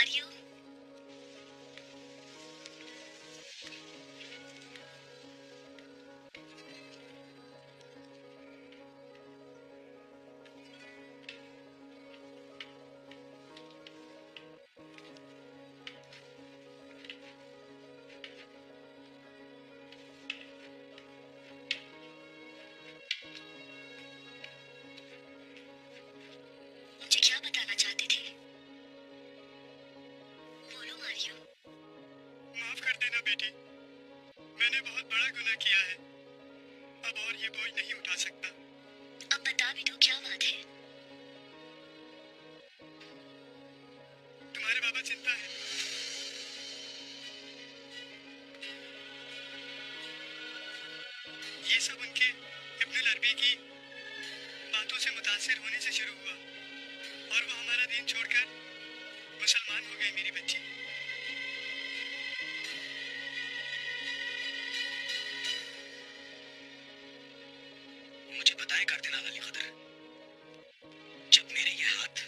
are you? मुझे क्या बताना चाहते थे? बोलो मारियो। माफ कर देना बेटी, मैंने बहुत बड़ा गुनाह किया है। अब और ये बोझ नहीं उठा सकता। अब बता भी दो क्या बात है। तुम्हारे बाबा चिंता है। ये सब उनके इब्नुल अरबी की बातों से मुतासिर होने से शुरू हुआ और वो हमारा दीन छोड़कर मुसलमान हो गई मेरी बच्ची। मुझे बताएं कार्दिनाल अली खदर, जब मेरे ये हाथ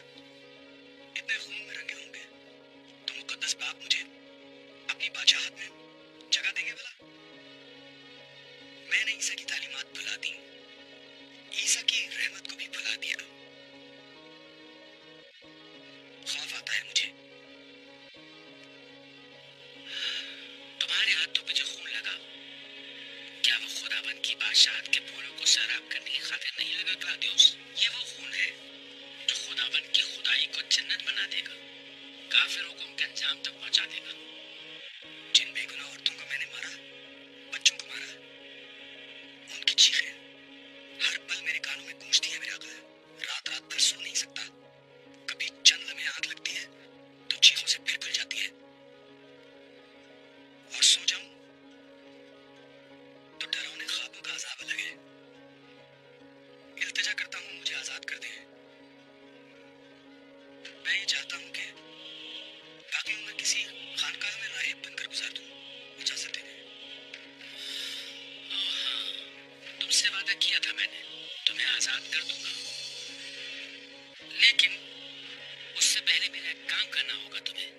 इतने खून में रंगे होंगे तो मुकद्दस बाप मुझे अपनी बादशाहत में जगह देंगे भला? मैंने ईसा की तालीमात भुला दी, ईसा की रहमत को भी भुला दिया। खौफ आता है मुझे। तुम्हारे हाथों पे जो खून लगा, क्या वो खुदाबंद की बादशाहत के फूलों को सैराब करने की खातिर नहीं लगा क्लाउदियुस? ये वो खून है जो खुदाबंद की खुदाई को जन्नत बना देगा, काफिरों को उनके अंजाम तक पहुंचा देगा। जिन बेगुनाह औरतों को मैंने मारा, बच्चों को मारा, उनकी चीखें हर पल मेरे कानों में गूंजती है मेरे आका। रात रात भर सो नहीं सकता। कभी चंद लम्हे आंख लगती है तो चीखों से फिर खुल जाती है, और सो जाऊं तो डरावने ख्वाबों का अजाब अलग है। इल्तिजा करता हूं मुझे आजाद कर दें। मैं ये चाहता हूं कि बाकी उम्र किसी खानकाह में राहिब बनकर गुजार दूं। इजाजत दे दें। ओह हाँ, तुमसे वादा किया था मैंने, तुम्हें आजाद कर दूंगा, लेकिन उससे पहले मेरा एक काम करना होगा तुम्हें।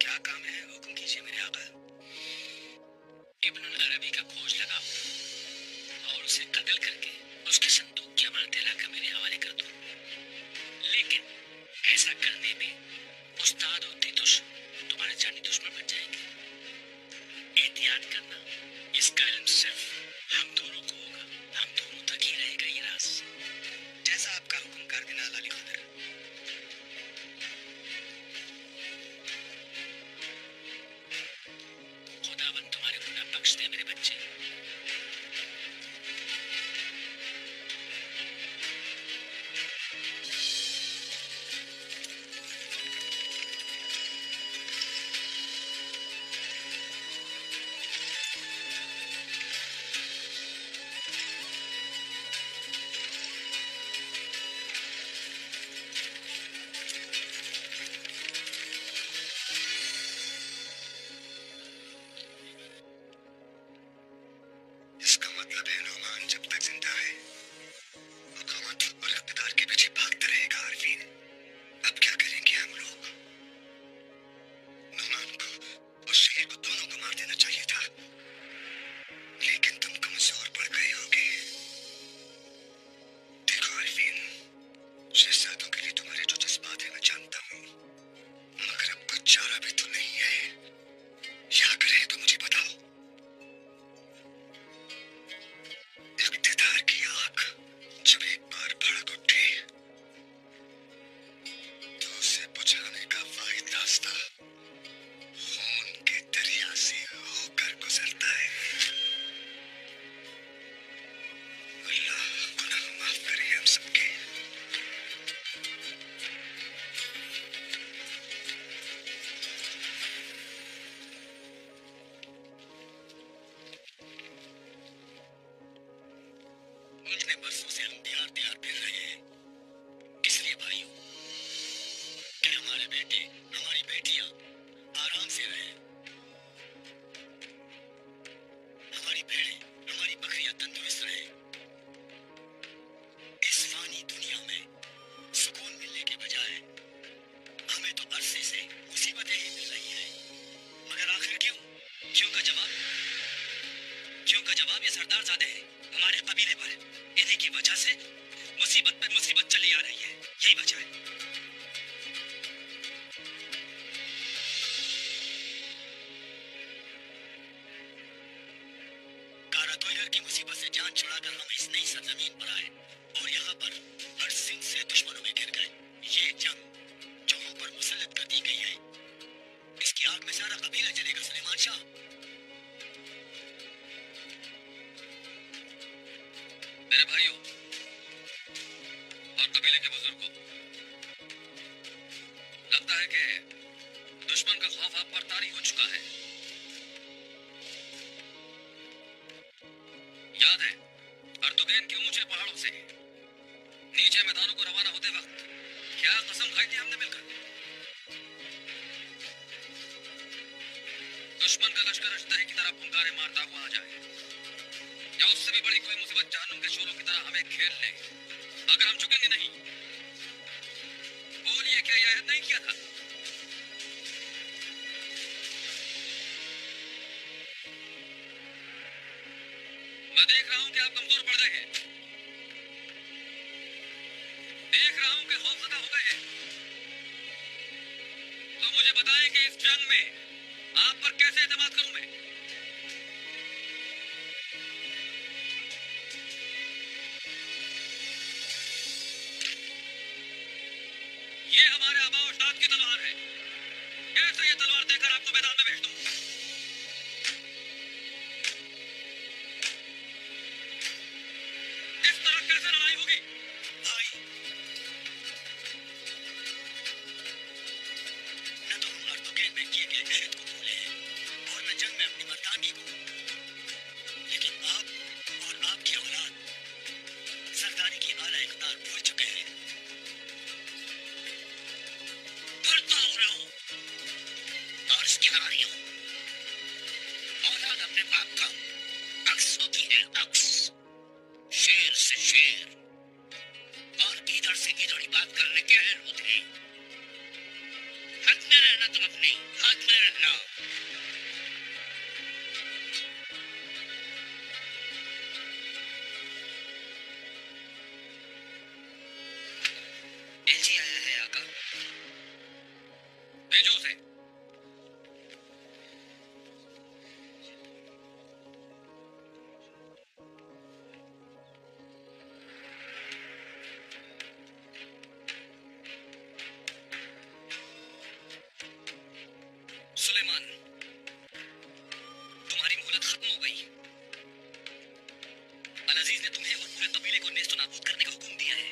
क्या काम है? हुक्म कीजिए मेरे आका। इब्नुल अरबी का खोज लगाओ और उसे कत्ल करके उसके संदूक की अमानतें लाकर मेरे हवाले कर दो। लेकिन ऐसा करने में उस्ताद और तितुश तुम्हारे जानी दुश्मन बन जाएंगे। एहतियात करना, इसका इल्म सिर्फ हम दोनों को होगा, हम दोनों तक ही रहेगा ये राज। जैसा आपका हुक्म कार्दिनाल अली खदर। खुदावंद तुम्हारे गुनाह बख्श दे मेरे बच्चे। इसका मतलब है नौमान जब तक जिंदा है हुकूमत और इख्तिदार के पीछे भागता रहेगा। आरफीन, अब क्या करेंगे हम लोग? नौमान को और शेर को दोनों को मार देना चाहिए था, लेकिन तुम कमजोर पड़ गए होगे। देखो आरफीन, शहजादों के लिए तुम्हारे जो जज्बात है मैं जानता हूँ, मगर अब कुछ चारा भी तो नहीं है। क्या करें तो मुझे बताओ। इख्तिदार की आग जब एक बार भड़क उठे तो उसे बुझाने का वाहिद रास्ता खून के दरिया से होकर गुजरता है। अल्लाह गुनाह माफ करे हम सबके। इतने बरसों से हम दियार दियार फिर रहे हैं, इसलिए भाइयों कि हमारे बेटे हमारी बेटियां आराम से रहें, हमारी भेड़ें हमारी बकरियां तंदुरुस्त रहें। इस फानी दुनिया में सुकून मिलने के बजाय हमें तो अरसे से से मुसीबत पे मुसीबत चली आ रही है, यही वजह है। कारातोइगर की मुसीबत से जान छुड़ाकर हम इस नई सरजमीन पर आए और यहाँ पर हर सिंह से दुश्मनों में घिर गए। ये जंग जो हम पर मुसल्लत कर दी गई है, इसकी आग में सारा कबीला जलेगा सुलेमान शाह। मेरे भाइयों और कबीले के बुजुर्गों, लगता है कि दुश्मन का खौफ आप पर तारी हो चुका है। याद है अर्तुगेन के ऊंचे पहाड़ों से नीचे मैदानों को रवाना होते वक्त क्या कसम खाई थी हमने मिलकर? दुश्मन का लश्कर अजदहे की तरह फुंकारे मारता हुआ आ जाए या उससे भी बड़ी कोई मुसीबत जहन्नुम के शोरों की तरह हमें घेर ले, अगर हम झुकेंगे नहीं। बोलिए, क्या यह नहीं किया था? मैं देख रहा हूं कि आप कमजोर पड़ गए हैं, देख रहा हूं कि खौफजदा हो गए हैं। तो मुझे बताएं कि इस जंग में आप पर कैसे एतमाद करूं मैं? ये हमारे आबा और अजदाद की तलवार है, कैसे ये तलवार देकर आपको मैदान में भेज दूं? इस तरह कैसे लड़ाई होगी? भाई, न तो हम अर्तुगेन में किए गए अहद को भूले हैं और न जंग में अपनी मर्दानगी को, लेकिन आप और आपकी औलाद सरदारी की आला इख्तियार भूल चुके हैं। डरता हो रहा हूं और इसकी लड़ाई हूं। औलाद अपने बाप का अक्स होती है, अक्स। शेर से शेर और गीदड़ से गीदड़ी बात करने के अहल होते हैं। हद में रहना, तुम अपनी हद में रहना। एलजी आया है आका, भेजो उसे। सुलेमान, तुम्हारी मोहलत खत्म हो गई। अल-अजीज ने तुम्हें और पूरे कबीले को नेस्त नाबूद करने का हुक्म दिया है।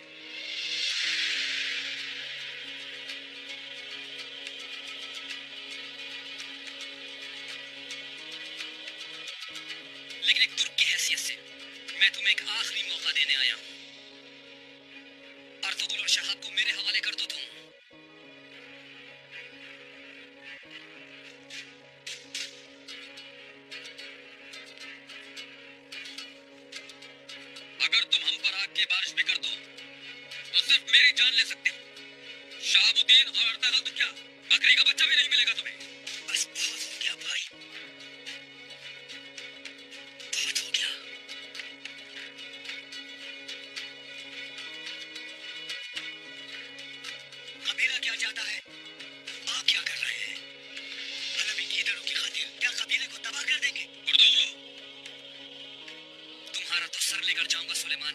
लेकिन एक तुर्क की हैसियत से मैं तुम्हें एक आखिरी मौका देने आया हूं। अर्तुगरुल और शहाब को मेरे हवाले कर दो तुम। अगर तुम हम पर आग की बारिश भी कर दो तो सिर्फ मेरी जान ले सकते हो। शहाबुद्दीन और अर्तगल तो क्या, बकरी का बच्चा भी नहीं मिलेगा तुम्हें। बस बहुत हो गया भाई, बहुत हो गया। कबीला क्या चाहता है, आप क्या कर रहे हैं? अलवी गीदड़ों की खातिर क्या कबीले को तबाह कर देंगे? बुर्दोगलो, तुम्हारा तो सर लेकर जाऊंगा सुलेमान।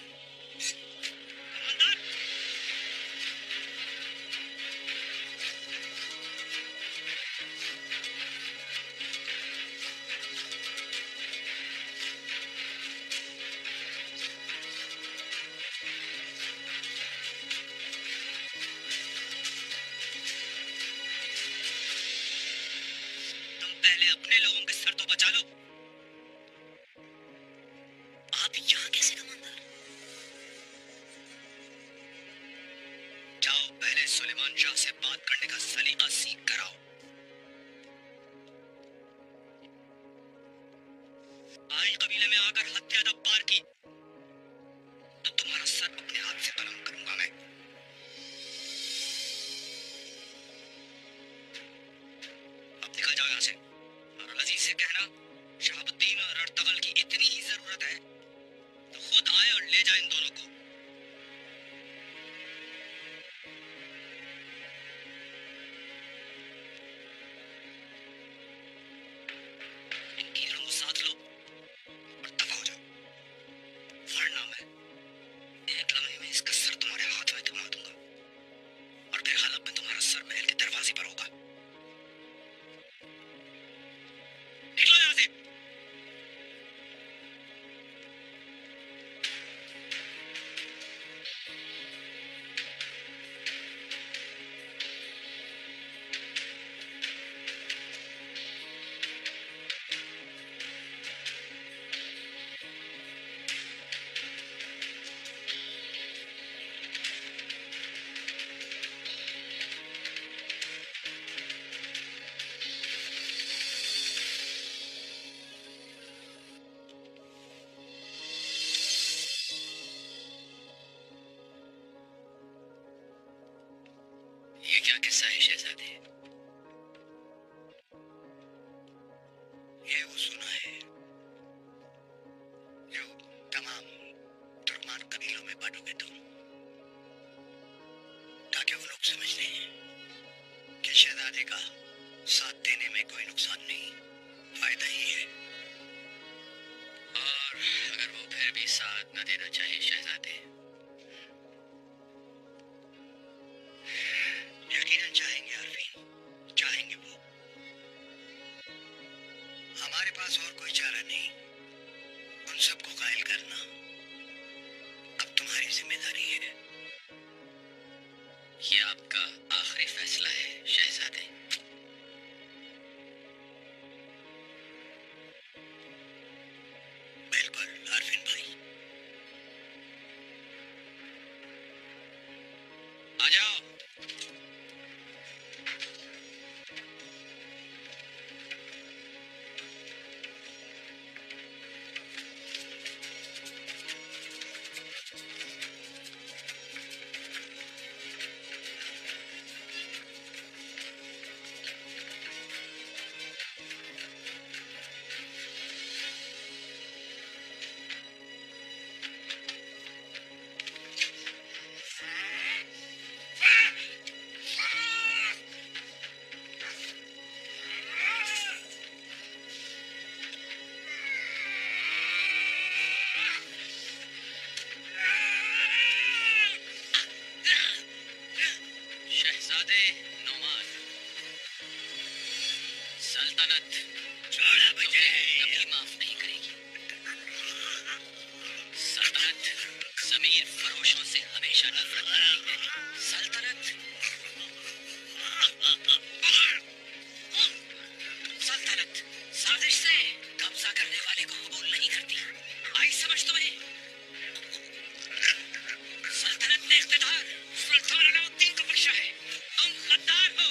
कमांडर, तुम पहले अपने लोगों के सर तो बचा लो। आप यहाँ कैसे कमांडर? जाओ पहले सुलेमान शाह से बात करने का सलीका सीख कर आओ। आई कबीले में आकर हत्या अदब पार की तो तुम्हारा सर अपने हाथ से कलम करूंगा मैं। अब निकल जाओ यहाँ से और अजीज से कहना शहाबुद्दीन और अर्तगल की इतनी ही जरूरत है तो खुद आए और ले जाए इन दोनों को। मुनस्सर महल के दरवाजे पर होगा। निकलो यहाँ से। ये क्या किस्सा है शहजादे? ये वो सुना है जो तमाम तुर्कमान कबीलों में बांटोगे तुम, ताकि वो लोग समझ लें कि शहजादे का साथ देने में कोई नुकसान नहीं, फायदा ही है। और अगर वो फिर भी साथ न देना चाहे शहजादे, यकीनन चाहेंगे आरफीन, चाहेंगे वो। हमारे पास और कोई चारा नहीं, उन सबको कायल करना अब तुम्हारी जिम्मेदारी है। ये आपका आखिरी फैसला है शहजादे। बिल्कुल आरफीन भाई, आ जाओ। शहजादे नोमान, सल्तनत छोड़ा मुझे कभी माफ नहीं करेगी। सल्तनत ज़मीर फरोशों से हमेशा नफरत करती है। सल्तनत सल्तनत साजिश से कब्जा करने वाले को कबूल नहीं करती। आई समझ तुम्हें? सल्तनत ने इख्तियार सुल्तान अलाउद्दीन को बख्शा है। तुम गद्दार हो।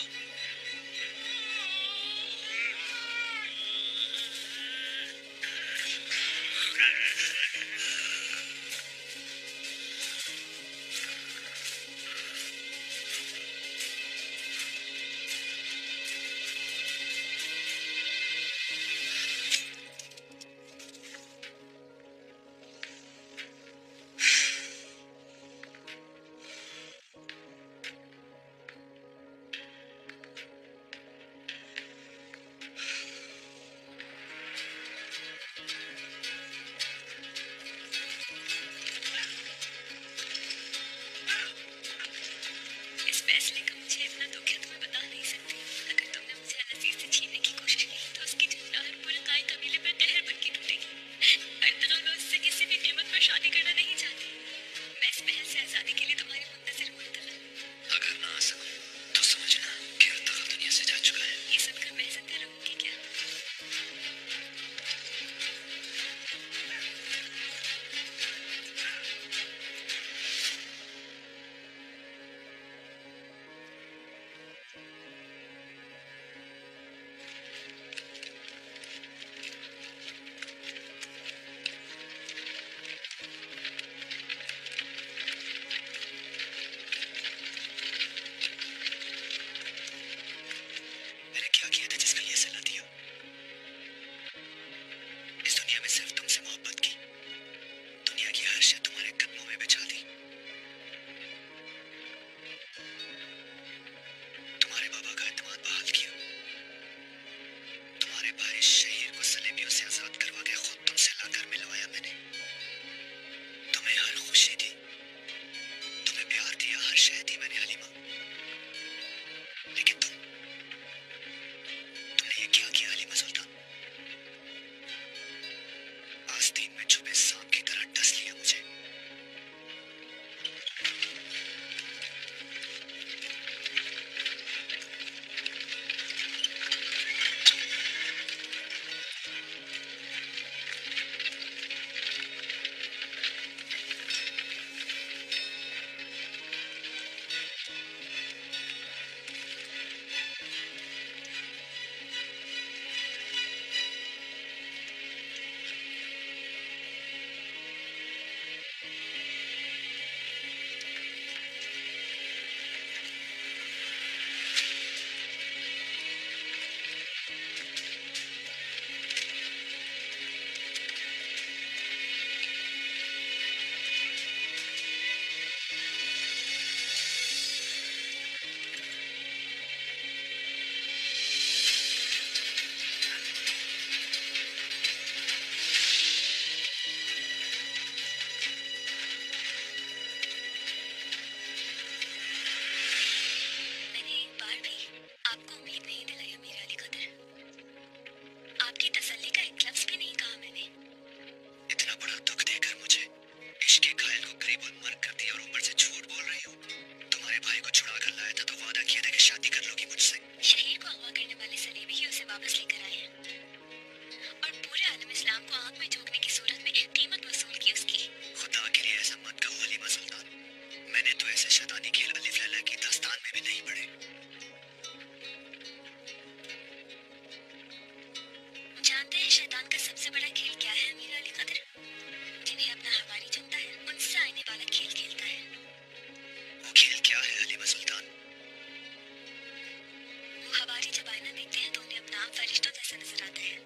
से नजर आते हैं।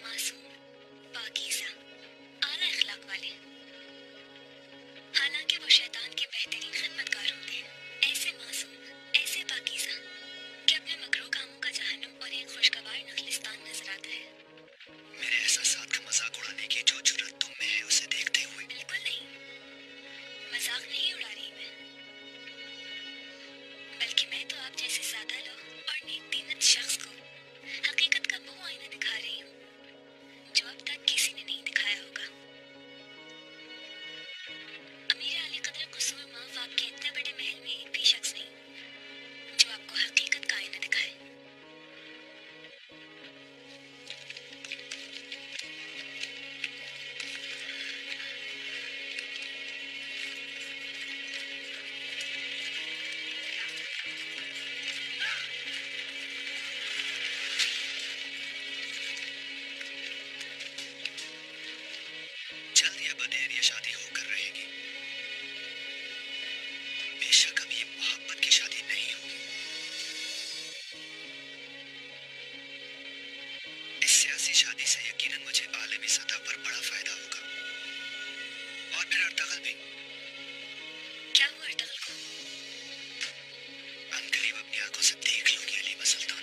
मासूम, पाकीज़ा, आला अखलाक वाले। हालांकि वो शैतान के बेहतरीन खिदमतगार होते हैं। ऐसे मासूम, ऐसे पाकीज़ा कि अपने मकरूह कामों का जहन्नुम और एक खुशगवार नखलिस्तान नजर आता है। मेरे एहसासात का मजाक उड़ाने की जो जुर्रत तुम में है उसे देखते हुए। बिल्कुल नहीं, मजाक नहीं उड़ा रही मैं, बल्कि मैं तो आप जैसे सादा लोग और नेकदीनत शख्स को हकीकत का वो आईना दिखा रही हूँ जो अब तक किसी ने नहीं दिखाया होगा। अमीर आली कदर कुसूर माफ आपके इतने बड़े महल में एक भी शख्स नहीं जो आपको हकीकत का आईना दिखाए। जल्द या बदेर ये शादी होकर रहेगी। बेशक अब ये मोहब्बत की शादी नहीं होगी। इस सियासी शादी से यकीनन मुझे आलमी सतह पर बड़ा फायदा होगा। और फिर अर्तगल भी। क्या हुआ अर्तगल को? अनकरीब अपनी आंखों से देख लूंगी अलीमा सुल्तान।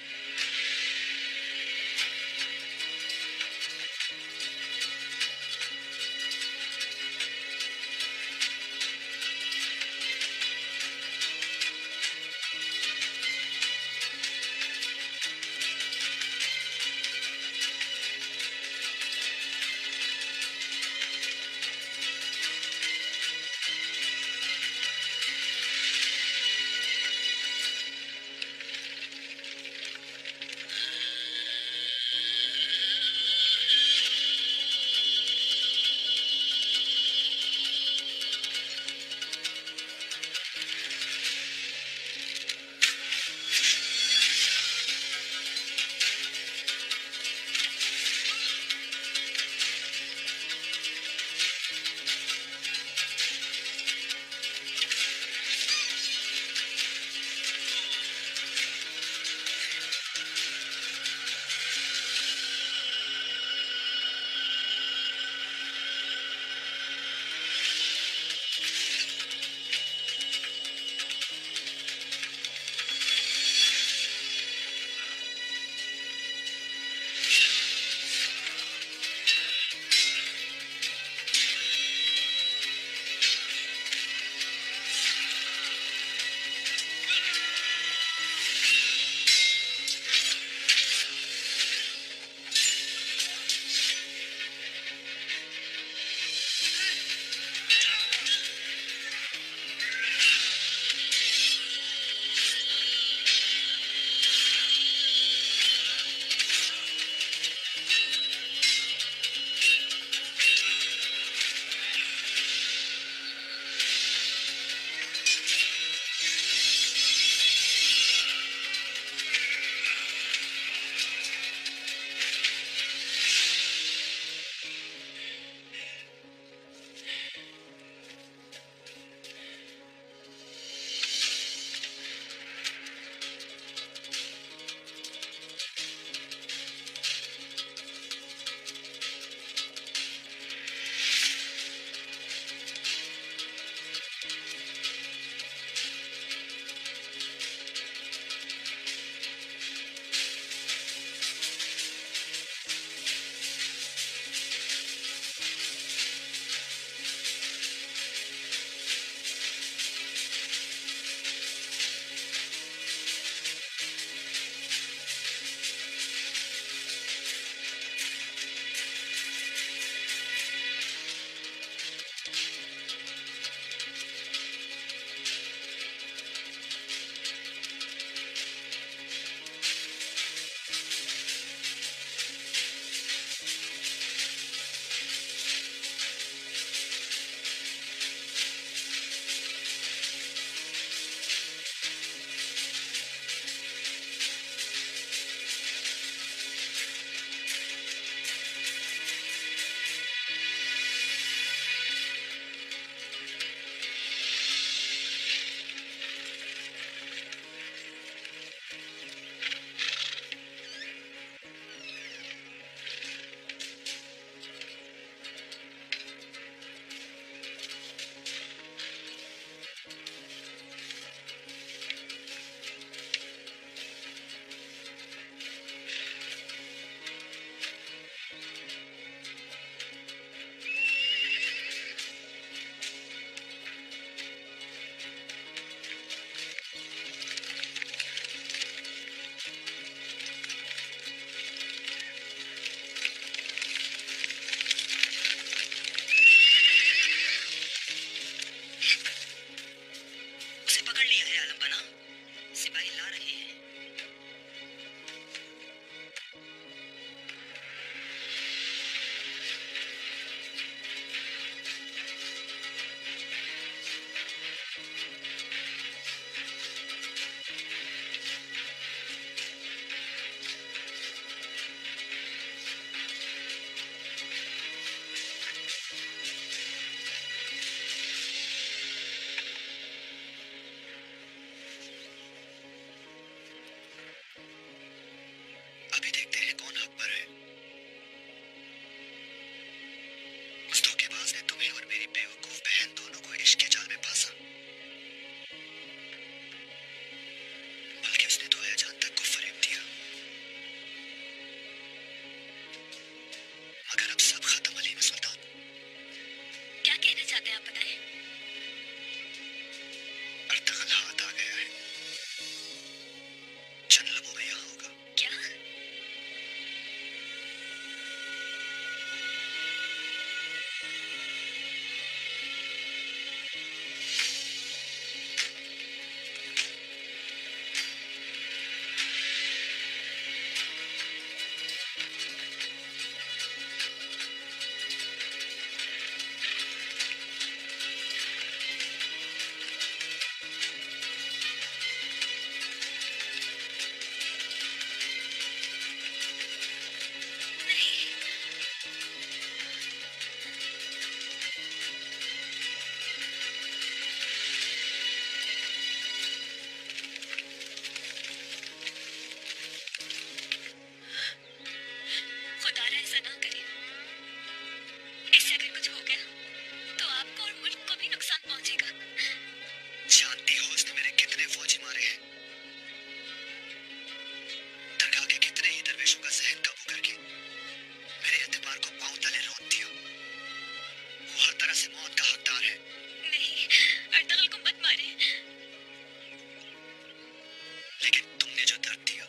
लेकिन तुमने जो दर्द दिया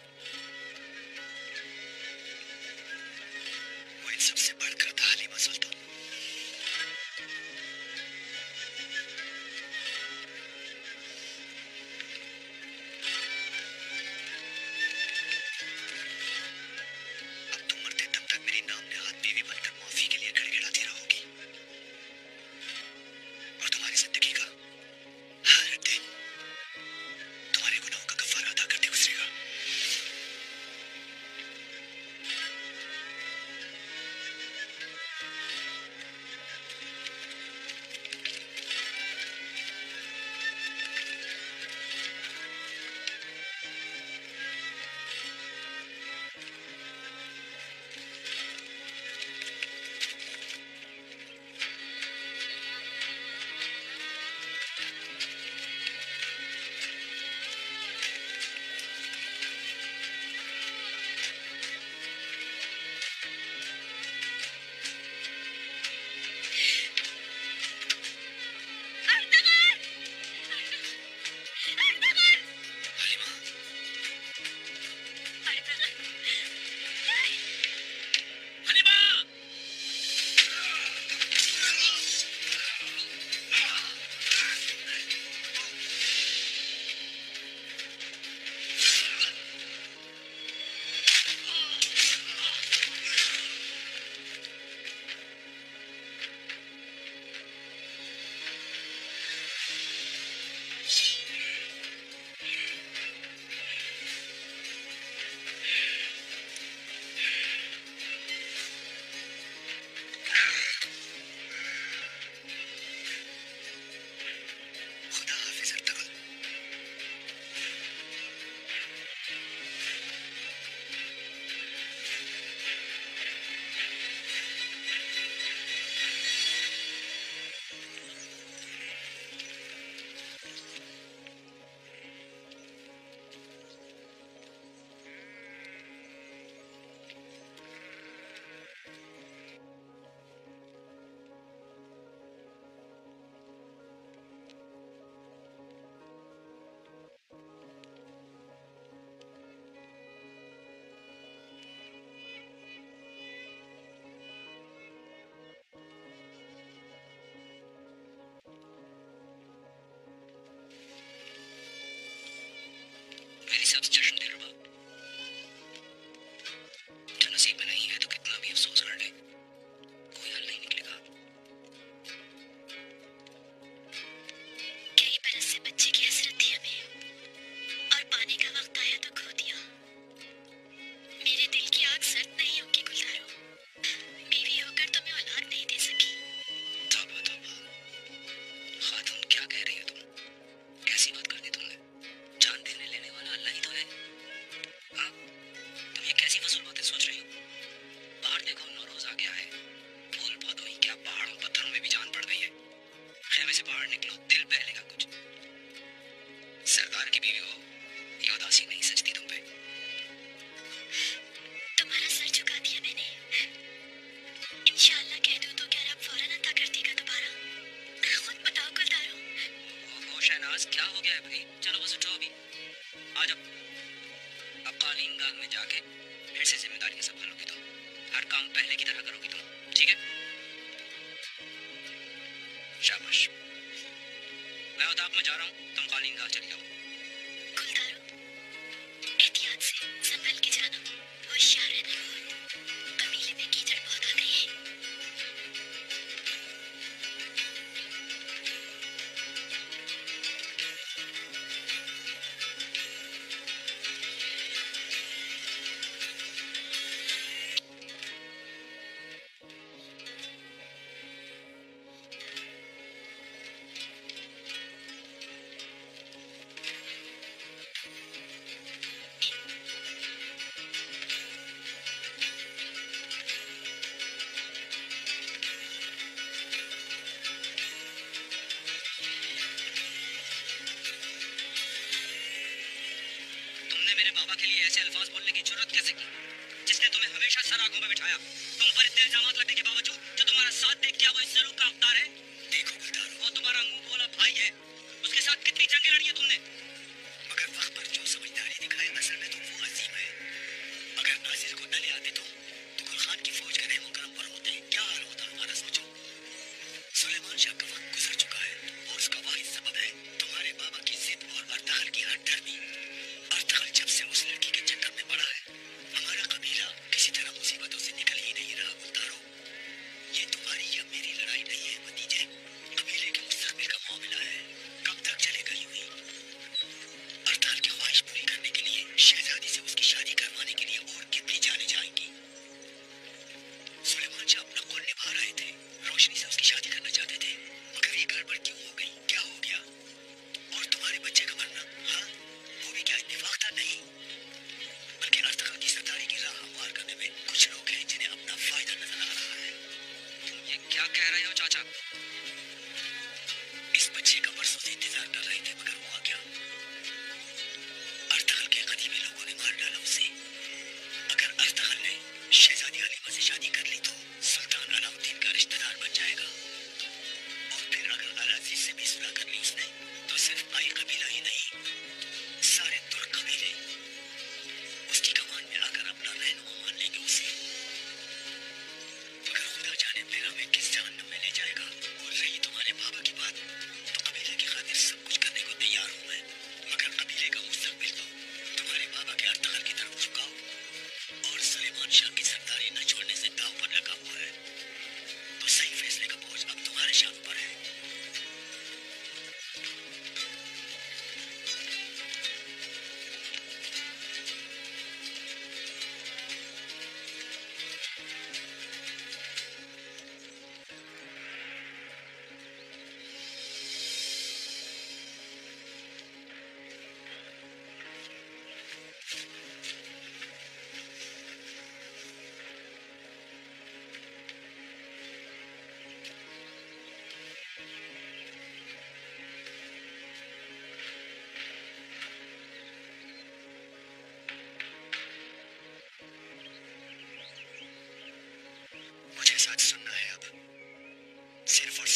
वो इन सबसे बढ़कर था हलीमा सुल्तान। अब तुम मरते दम तक मेरी नाम नेहाद बीवी बनकर माफी के लिए गिड़गिड़ाती रहोगी और तुम्हारी जिंदगी का हर दिन तुम्हारे गुनाहों का कफारा अदा करते गुजरेगा। हलीमा, हनीबा! खुदा हाफिज अर्तुगरुल। मेरी सबसे जश्न दिलरुबा, जो नसीब में नहीं है तो कितना भी अफसोस कर ले, कोई हल नहीं निकलेगा। कई बरस से बच्चे की हसरत थी हमें, और पाने का वक्त आया तो खो दिया। मेरे दिल की आग सर्द नहीं होगी गुलजारो, बीवी होकर तुम्हें औलाद नहीं दे सकी। तौबा तौबा, खातून क्या कह रही हो तुम? कैसी बात कर दी तुमने? जान देने लेने वाला अल्लाह ही तो है। हाँ, तुम ये कैसी फजूल बातें सोच रही हो? बाहर देखो, नौरोज आ गया है। फूल पौधों ही क्या, पहाड़ों पत्थरों में भी जान पड़ गई है। खेमे से बाहर निकलो, दिल बहलेगा कुछ। सरदार की बीवी हो, ये उदासी नहीं सचती तुम पे। तुम्हारा सर झुका दिया मैंने। इंशाअल्लाह कह दूं तो क्या रब फौरन अता कर देगा दोबारा? खुद बताओ गुलजारो। ओहो शहनाज, क्या हो गया है भाई? चलो बस उठो अभी, आ जाओ। अब कालीन गाह में जाके फिर से जिम्मेदारियां संभालोगी तुम। हर काम पहले की तरह करोगी तुम, ठीक है? शाबाश। मैं उताप में जा रहा हूँ, तुम कालीन गाह चली जाओ। गुलजारो, एहतियात से, संभल के जाना, होशियार रहना बहुत। कबीले में कीचड़ बहुत आ गई है। मेरे बाबा के लिए ऐसे अल्फाज बोलने की जरूरत कैसे की, जिसने तुम्हें हमेशा सर आंखों में बिठाया? तुम पर इतने इल्जामात लगने के बावजूद जो तुम्हारा साथ देख दिया वो इस सलूक का हकदार है? देखो गुलदारो, वो तुम्हारा मुंह बोला भाई है, उसके साथ कितनी जंगें लड़ी है तुमने? मगर वक्त पर जो समझदारी थी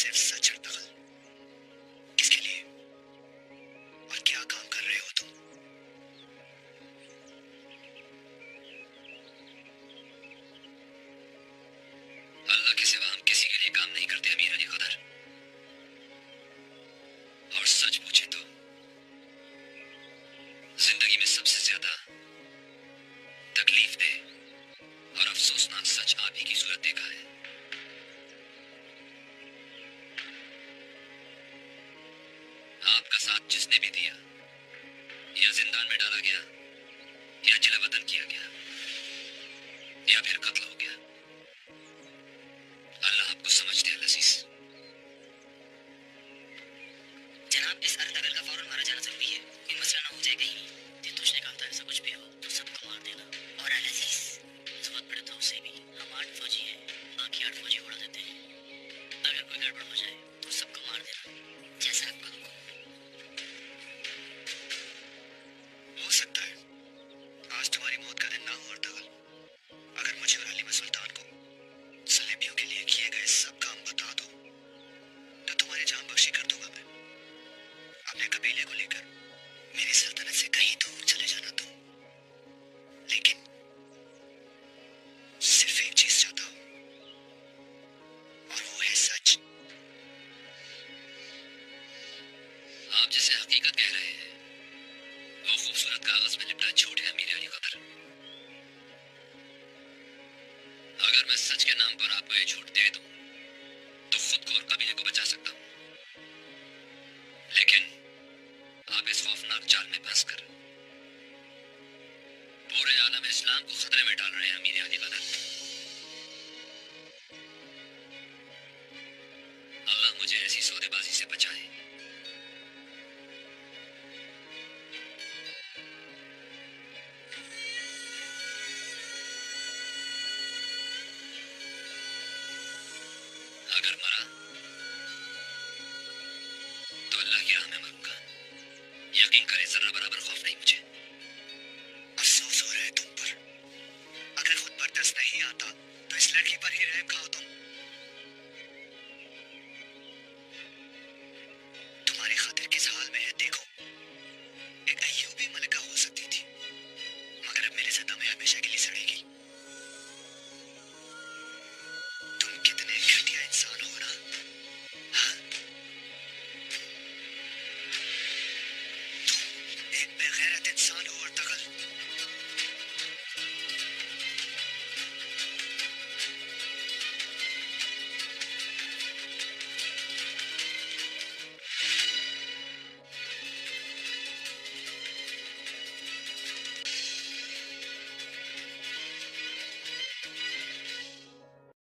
सिर्फ सच अर्तगल। किसके लिए और क्या काम कर रहे हो तुम? अल्लाह के सिवा हम किसी के लिए काम नहीं करते अमीर अली कदर। और सच पूछे तो जिंदगी में सबसे ज्यादा तकलीफ दे और अफसोसनाक सच आप ही की सूरत देखा है। आपका साथ जिसने भी दिया, या जिंदान में डाला गया, या जिलावतन किया गया, या फिर कत्ल हो गया। अल्लाह आपको समझते हैं लजीज। जनाब, इस अर्तगल का फौरन मारा जाना जरूरी है। कोई मसला ना हो जाए कहीं। दिलतुश ने कहा था ऐसा कुछ भी हो तो सबको मार देना। और अजीज, जरूरत पड़े तो उससे भी। हम 8 फौजी हैं, बाकी 8 फौजी उड़ा देते हैं। अगर कोई गड़बड़ हो जाए तो सबको मार देना, जैसा आपका हुक्म। हो सकता है आज तुम्हारी मौत का दिन ना हो अर्तगल। अगर मुझे और हलीमा सुल्तान को सलेबियों के लिए किए गए सब काम बता दो तो तुम्हारी जान बख्शी कर दूंगा मैं। अपने कबीले को लेकर मेरी सल्तनत से कहीं दूर चले जाना तुम, लेकिन सिर्फ एक चीज चाहता हूं और वो है सच। आप जिसे हकीकत कह रहे हैं वो खूबसूरत कागज में लिपटा झूठ है अमीर अली कदर। अगर मैं सच के नाम पर आपको ये झूठ दे दूं तो खुद को और कबीले को बचा सकता हूं, लेकिन आप इस खौफनाक जाल में फंसकर पूरे आलम इस्लाम को खतरे में डाल रहे हैं अमीर अली कदर। अल्लाह मुझे ऐसी सौदेबाजी से बचाए। अगर मरा तो अल्लाह की राह में मरूंगा। यकीन करें जरा बराबर खौफ नहीं मुझे। अफसोस हो रहा है तुम पर। अगर खुद पर दस्त नहीं आता तो इस लड़की पर ही रहम खाओ